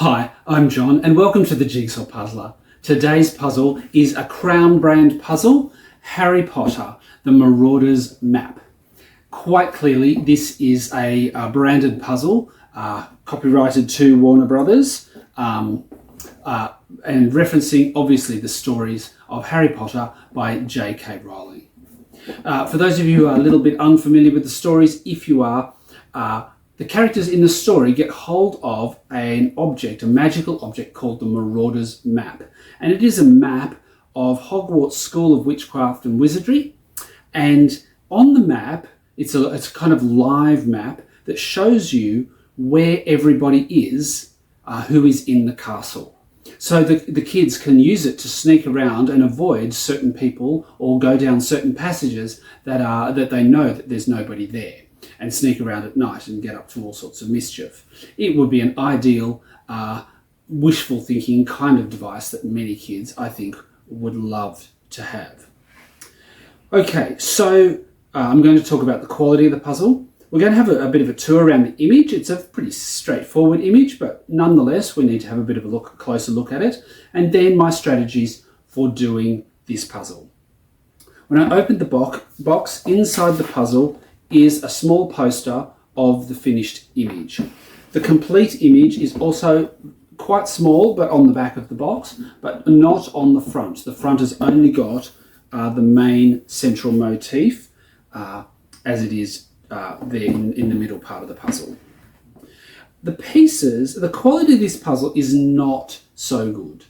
Hi, I'm John and welcome to the Jigsaw Puzzler. Today's puzzle is a Crown brand puzzle, Harry Potter, the Marauders map. Quite clearly this is a branded puzzle, copyrighted to Warner Brothers, and referencing obviously the stories of Harry Potter by J.K. Rowling. For those of you who are a little bit unfamiliar with the stories, if you are, the characters in the story get hold of an object, a magical object called the Marauders map. And it is a map of Hogwarts School of Witchcraft and Wizardry. And on the map, it's a kind of live map that shows you where everybody is who is in the castle. So the kids can use it to sneak around and avoid certain people or go down certain passages that they know that there's nobody there, and sneak around at night and get up to all sorts of mischief. It would be an ideal wishful thinking kind of device that many kids, I think, would love to have. Okay, so I'm going to talk about the quality of the puzzle. We're going to have a bit of a tour around the image. It's a pretty straightforward image, but nonetheless, we need to have a bit of a closer look at it. And then my strategies for doing this puzzle. When I opened the box, inside the puzzle is a small poster of the finished image. The complete image is also quite small, but on the back of the box, but not on the front. The front has only got the main central motif as it is there in the middle part of the puzzle. The quality of this puzzle is not so good.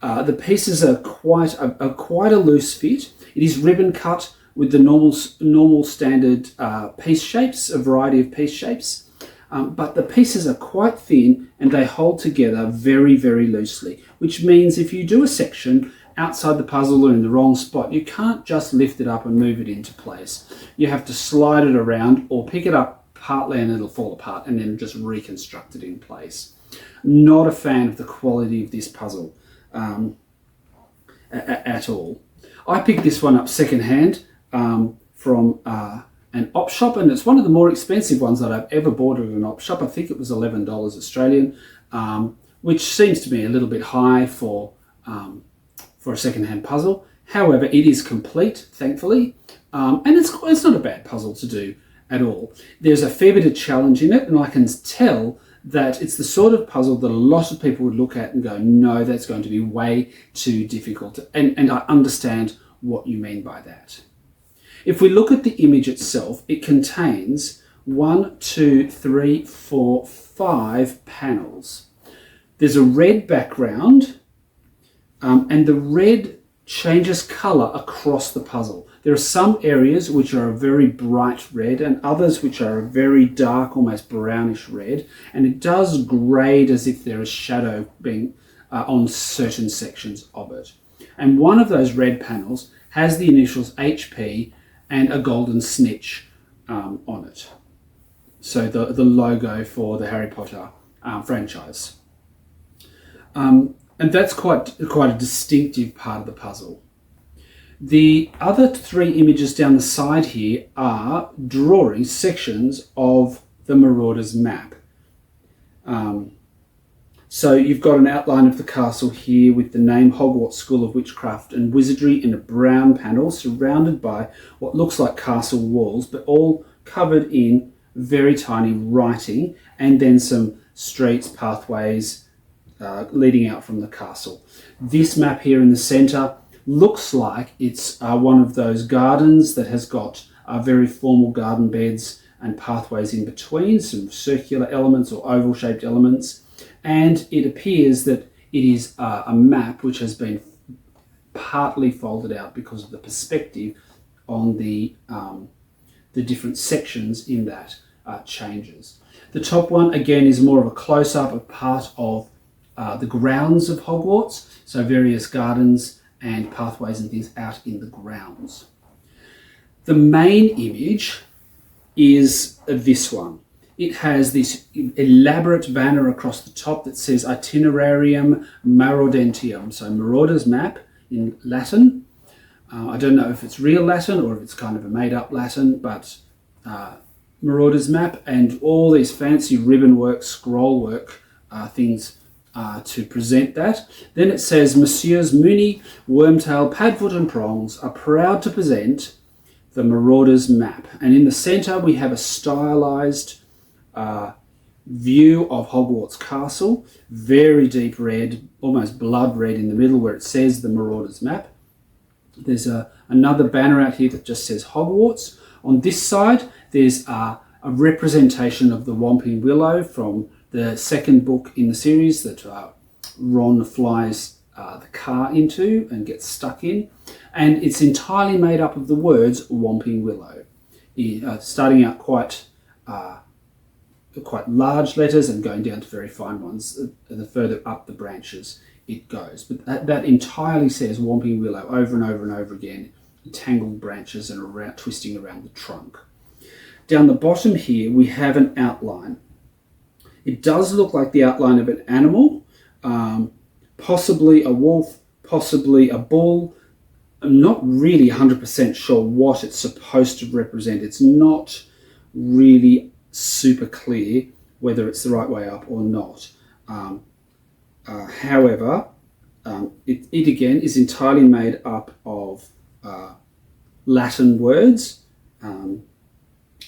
The pieces are quite a loose fit. It is ribbon cut with the normal standard piece shapes, a variety of piece shapes. But the pieces are quite thin and they hold together very, very loosely, which means if you do a section outside the puzzle or in the wrong spot, you can't just lift it up and move it into place. You have to slide it around or pick it up partly and it'll fall apart and then just reconstruct it in place. Not a fan of the quality of this puzzle at all. I picked this one up secondhand from an op shop, and it's one of the more expensive ones that I've ever bought at an op shop. I think it was $11 Australian, which seems to me a little bit high for a secondhand puzzle. However, it is complete, thankfully, and it's not a bad puzzle to do at all. There's a fair bit of challenge in it, and I can tell that it's the sort of puzzle that a lot of people would look at and go, no, that's going to be way too difficult. And I understand what you mean by that. If we look at the image itself, it contains 5 panels. There's a red background, and the red changes colour across the puzzle. There are some areas which are a very bright red and others which are a very dark, almost brownish red, and it does grade as if there is shadow being on certain sections of it. And one of those red panels has the initials HP and a golden snitch on it. So the logo for the Harry Potter franchise. And that's quite a distinctive part of the puzzle. The other 3 images down the side here are drawing sections of the Marauders map. So you've got an outline of the castle here with the name Hogwarts School of Witchcraft and Wizardry in a brown panel surrounded by what looks like castle walls, but all covered in very tiny writing, and then some streets, pathways leading out from the castle. This map here in the centre looks like it's one of those gardens that has got very formal garden beds and pathways in between, some circular elements or oval-shaped elements. And it appears that it is a map which has been partly folded out because of the perspective on the different sections in that changes. The top one, again, is more of a close-up of part of the grounds of Hogwarts, so various gardens and pathways and things out in the grounds. The main image is this one. It has this elaborate banner across the top that says Itinerarium Marodentium, so Marauder's map in Latin. I don't know if it's real Latin or if it's kind of a made-up Latin, but Marauder's map, and all these fancy ribbon work, scroll work things to present that. Then it says, Messieurs Mooney, Wormtail, Padfoot and Prongs are proud to present the Marauder's map. And in the centre we have a stylised view of Hogwarts Castle, very deep red, almost blood red in the middle where it says the Marauder's map. There's another banner out here that just says Hogwarts. On this side there's a representation of the Whomping Willow from the second book in the series that Ron flies the car into and gets stuck in. And it's entirely made up of the words Whomping Willow, starting out quite large letters and going down to very fine ones the further up the branches it goes. But that entirely says Whomping Willow over and over and over again, tangled branches and twisting around the trunk. Down the bottom here we have an outline. It does look like the outline of an animal, possibly a wolf, possibly a bull. I'm not really 100% sure what it's supposed to represent. It's not really super clear whether it's the right way up or not. However, it again is entirely made up of Latin words, and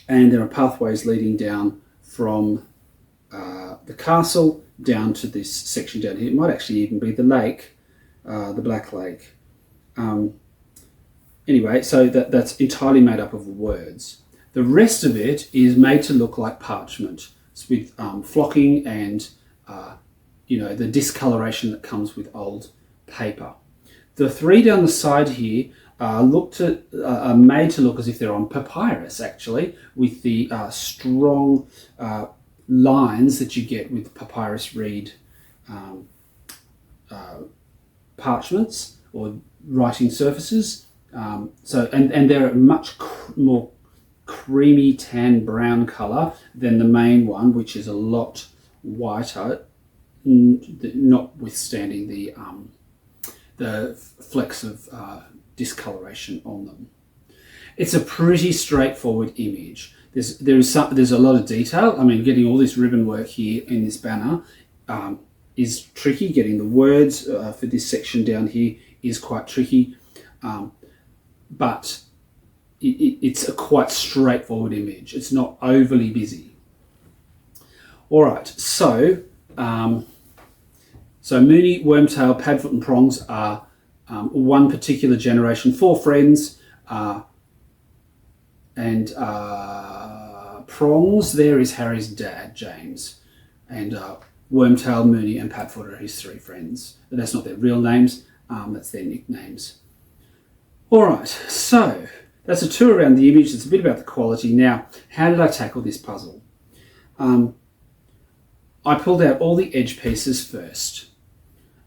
there are pathways leading down from the castle down to this section down here. It might actually even be the lake, the Black Lake. Anyway, so that's entirely made up of words. The rest of it is made to look like parchment. It's with flocking and the discoloration that comes with old paper. The three down the side here are made to look as if they're on papyrus, actually, with the strong lines that you get with papyrus reed parchments or writing surfaces. And they're a much more creamy tan brown colour than the main one, which is a lot whiter, notwithstanding the flecks of discoloration on them. It's a pretty straightforward image. There's a lot of detail. I mean, getting all this ribbon work here in this banner is tricky. Getting the words for this section down here is quite tricky, but it's a quite straightforward image. It's not overly busy. All right, so Mooney, Wormtail, Padfoot and Prongs are one particular generation, 4 friends, and Prongs there is Harry's dad, James, and Wormtail, Mooney and Padfoot are his 3 friends. But that's not their real names, that's their nicknames. All right, so that's a tour around the image. It's a bit about the quality. Now, how did I tackle this puzzle? I pulled out all the edge pieces first,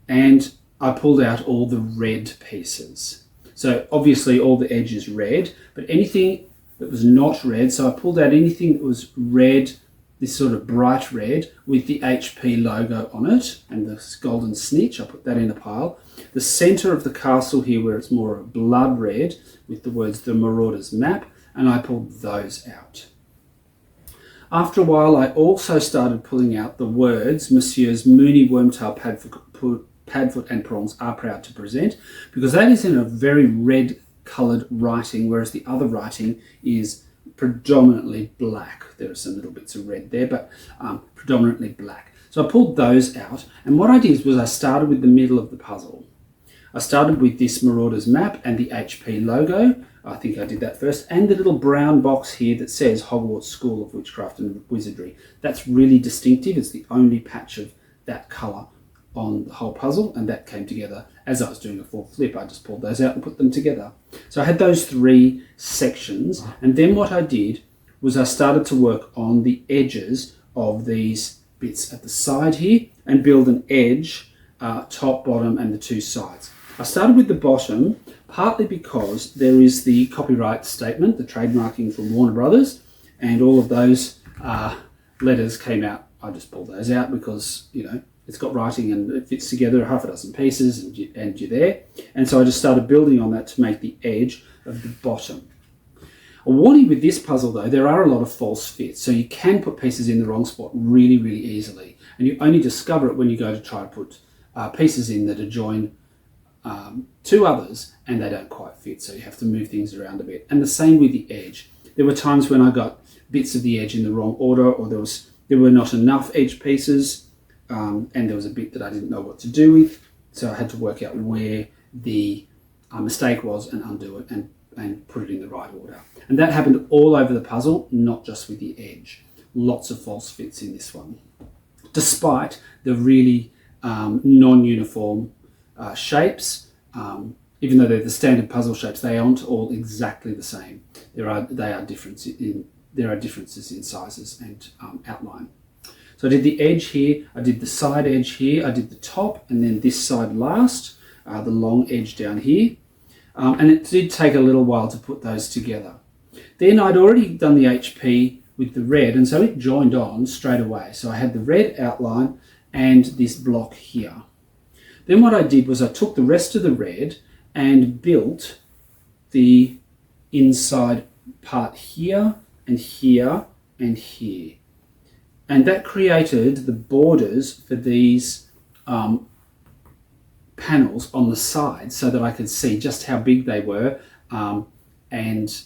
and I pulled out all the red pieces. So obviously all the edge is red, but anything that was not red, so I pulled out anything that was red, this sort of bright red with the HP logo on it and the golden snitch, I put that in a pile. The centre of the castle here, where it's more of blood red with the words the Marauder's map, and I pulled those out. After a while I also started pulling out the words Messieurs Mooney, Wormtail, Padfoot and Prongs are proud to present, because that is in a very red coloured writing, whereas the other writing is predominantly black. There are some little bits of red there, but predominantly black. So I pulled those out, and what I did was I started with the middle of the puzzle. I started with this Marauder's map and the HP logo. I think I did that first, and the little brown box here that says Hogwarts School of Witchcraft and Wizardry. That's really distinctive. It's the only patch of that colour on the whole puzzle, and that came together as I was doing a full flip. I just pulled those out and put them together. So I had those 3 sections, and then what I did was I started to work on the edges of these bits at the side here and build an edge, top, bottom and the 2 sides. I started with the bottom partly because there is the copyright statement, the trademarking from Warner Brothers, and all of those letters came out. I just pulled those out because, it's got writing and it fits together, half a dozen pieces, and you're there. And so I just started building on that to make the edge of the bottom. A warning with this puzzle though, there are a lot of false fits, so you can put pieces in the wrong spot really, really easily. And you only discover it when you go to try to put pieces in that are joined to others and they don't quite fit, so you have to move things around a bit. And the same with the edge. There were times when I got bits of the edge in the wrong order, or there were not enough edge pieces, and there was a bit that I didn't know what to do with, so I had to work out where the mistake was and undo it and put it in the right order. And that happened all over the puzzle, not just with the edge. Lots of false fits in this one, despite the really non-uniform shapes. Even though they're the standard puzzle shapes, they aren't all exactly the same. There are differences in sizes and outline. So I did the edge here, I did the side edge here, I did the top, and then this side last, the long edge down here. And it did take a little while to put those together. Then I'd already done the HP with the red, and so it joined on straight away. So I had the red outline and this block here. Then what I did was I took the rest of the red and built the inside part here and here and here. And that created the borders for these panels on the side so that I could see just how big they were and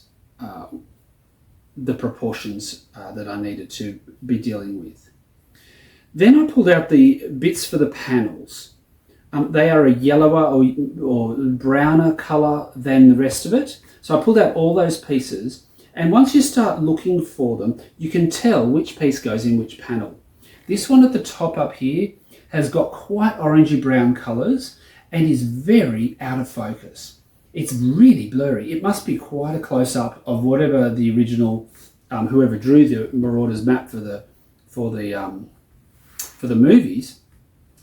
the proportions that I needed to be dealing with. Then I pulled out the bits for the panels. They are a yellower or browner colour than the rest of it. So I pulled out all those pieces, and once you start looking for them, you can tell which piece goes in which panel. This one at the top up here has got quite orangey brown colours and is very out of focus. It's really blurry. It must be quite a close-up of whatever the original, whoever drew the Marauder's map for the movies.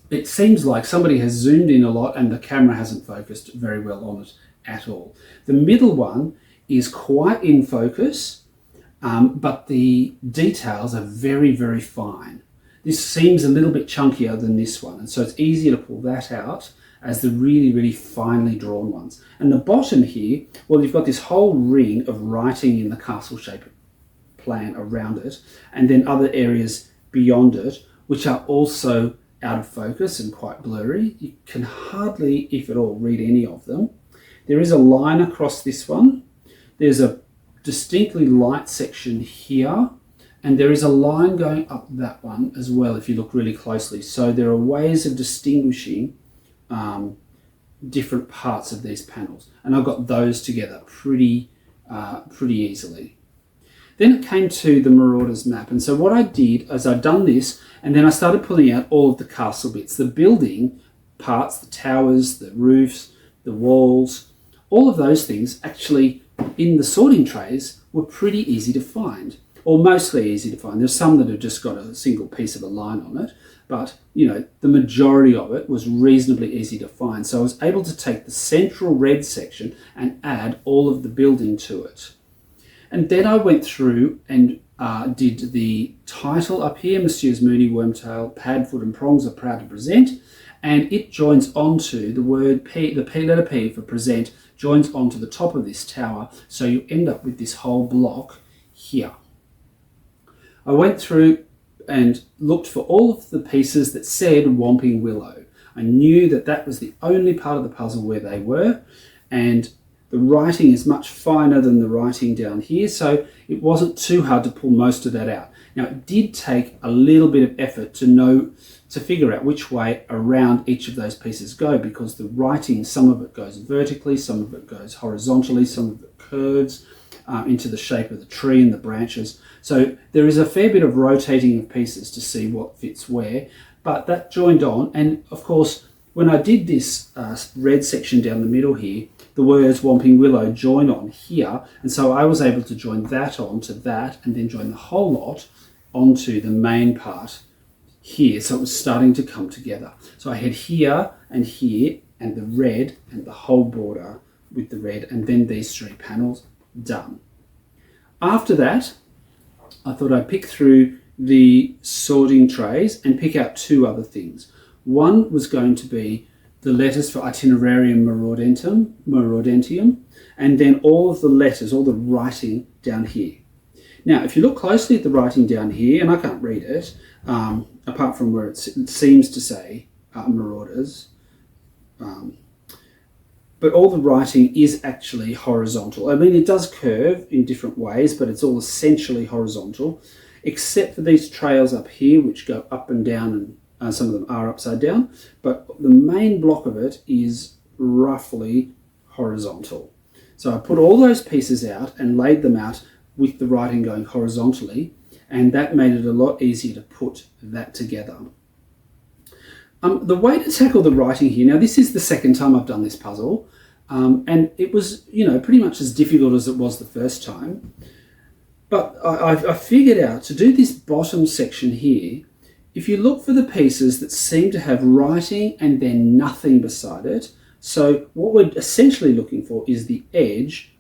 It seems like somebody has zoomed in a lot and the camera hasn't focused very well on it at all. The middle one is quite in focus, but the details are very, very fine. This seems a little bit chunkier than this one, and so it's easier to pull that out as the really, really finely drawn ones. And the bottom here, well, you've got this whole ring of writing in the castle shape plan around it, and then other areas beyond it, which are also out of focus and quite blurry. You can hardly, if at all, read any of them. There is a line across this one. There's a distinctly light section here, and there is a line going up that one as well if you look really closely. So there are ways of distinguishing different parts of these panels, and I got those together pretty easily. Then it came to the Marauder's map, and so what I did is I'd done this, and then I started pulling out all of the castle bits, the building parts, the towers, the roofs, the walls, all of those things actually in the sorting trays were pretty easy to find, or mostly easy to find. There's some that have just got a single piece of a line on it, but you know, the majority of it was reasonably easy to find. So I was able to take the central red section and add all of the building to it. And then I went through and did the title up here, Monsieur's Mooney, Wormtail, Padfoot and Prongs are proud to present, and it joins onto the word P, the P letter P for present, joins onto the top of this tower, so you end up with this whole block here. I went through and looked for all of the pieces that said Whomping Willow. I knew that that was the only part of the puzzle where they were, and the writing is much finer than the writing down here, so it wasn't too hard to pull most of that out. Now, it did take a little bit of effort to figure out which way around each of those pieces go, because the writing, some of it goes vertically, some of it goes horizontally, some of it curves into the shape of the tree and the branches. So there is a fair bit of rotating of pieces to see what fits where, but that joined on. And of course, when I did this red section down the middle here, the words Whomping Willow join on here, and so I was able to join that on to that and then join the whole lot onto the main part here, so it was starting to come together. So I had here and the red and the whole border with the red, and then these three panels done. After that, I thought I'd pick through the sorting trays and pick out two other things. One was going to be the letters for Itinerarium Maraudentium, and then all of the letters, all the writing down here. Now, if you look closely at the writing down here, and I can't read it, apart from where it seems to say Marauders. But all the writing is actually horizontal. I mean, it does curve in different ways, but it's all essentially horizontal, except for these trails up here, which go up and down, and some of them are upside down. But the main block of it is roughly horizontal. So I put all those pieces out and laid them out with the writing going horizontally, and that made it a lot easier to put that together. The way to tackle the writing here, now this is the second time I've done this puzzle, and it was, pretty much as difficult as it was the first time. But I figured out to do this bottom section here, if you look for the pieces that seem to have writing and then nothing beside it, so what we're essentially looking for is the edge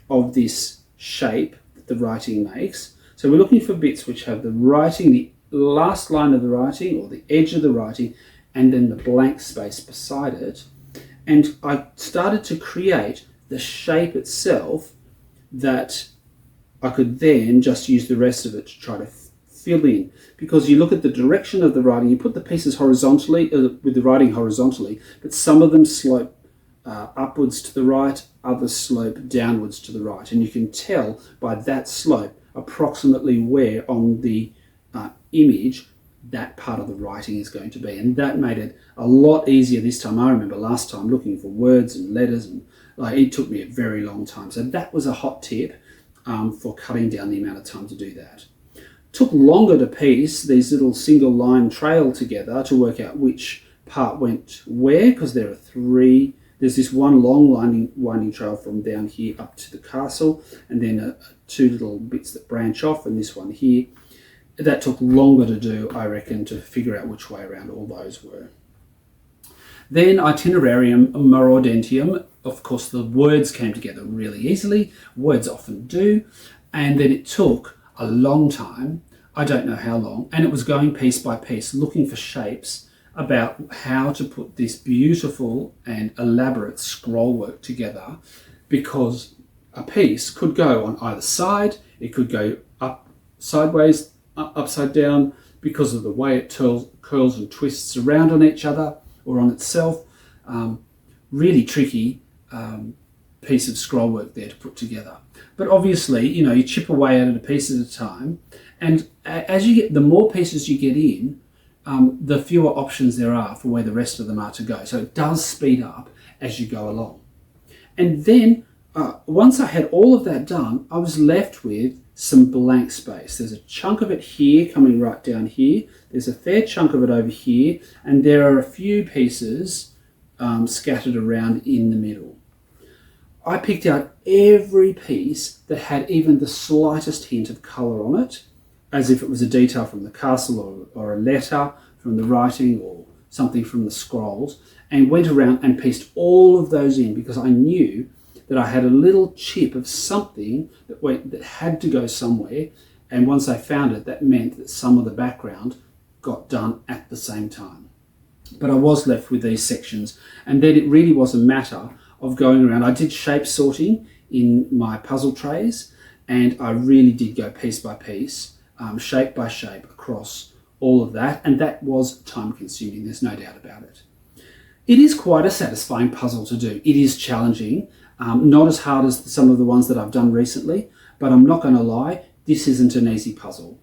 of this shape that the writing makes. So we're looking for bits which have the writing, the last line of the writing or the edge of the writing, and then the blank space beside it. And I started to create the shape itself that I could then just use the rest of it to try to fill in. Because you look at the direction of the writing, you put the pieces horizontally, with the writing horizontally, but some of them slope upwards to the right, others slope downwards to the right. And you can tell by that slope approximately where on the image that part of the writing is going to be, and that made it a lot easier this time. I remember last time looking for words and letters, and it took me a very long time. So that was a hot tip for cutting down the amount of time to do that. Took longer to piece these little single line trail together to work out which part went where, because there are three. There's this one long winding trail from down here up to the castle, and then two little bits that branch off, and this one here. That took longer to do, I reckon, to figure out which way around all those were. Then itinerarium maraudentium. Of course, the words came together really easily. Words often do. And then it took a long time, I don't know how long, and it was going piece by piece, looking for shapes about how to put this beautiful and elaborate scroll work together, because a piece could go on either side, it could go up sideways, upside down, because of the way it curls and twists around on each other or on itself. Really tricky piece of scroll work there to put together. But obviously, you chip away at it a piece at a time, and as you get, the more pieces you get in, the fewer options there are for where the rest of them are to go. So it does speed up as you go along. And then once I had all of that done, I was left with some blank space. There's a chunk of it here coming right down here. There's a fair chunk of it over here, and there are a few pieces scattered around in the middle. I picked out every piece that had even the slightest hint of colour on it, as if it was a detail from the castle or a letter from the writing or something from the scrolls, and went around and pieced all of those in, because I knew that I had a little chip of something that had to go somewhere, and once I found it, that meant that some of the background got done at the same time. But I was left with these sections, and then it really was a matter of going around. I did shape sorting in my puzzle trays, and I really did go piece by piece, shape by shape across all of that, and that was time consuming, there's no doubt about it. It is quite a satisfying puzzle to do. It is challenging. Not as hard as some of the ones that I've done recently, but I'm not going to lie, this isn't an easy puzzle.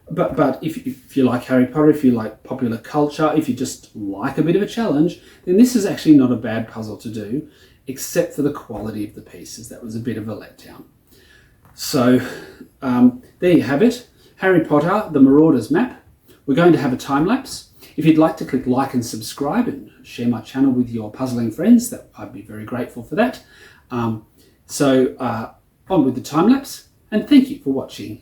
But if you like Harry Potter, if you like popular culture, if you just like a bit of a challenge, then this is actually not a bad puzzle to do, except for the quality of the pieces. That was a bit of a letdown. So there you have it, Harry Potter, the Marauders map. We're going to have a time lapse. If you'd like to click like and subscribe and share my channel with your puzzling friends, that I'd be very grateful for that. On with the time lapse, and thank you for watching.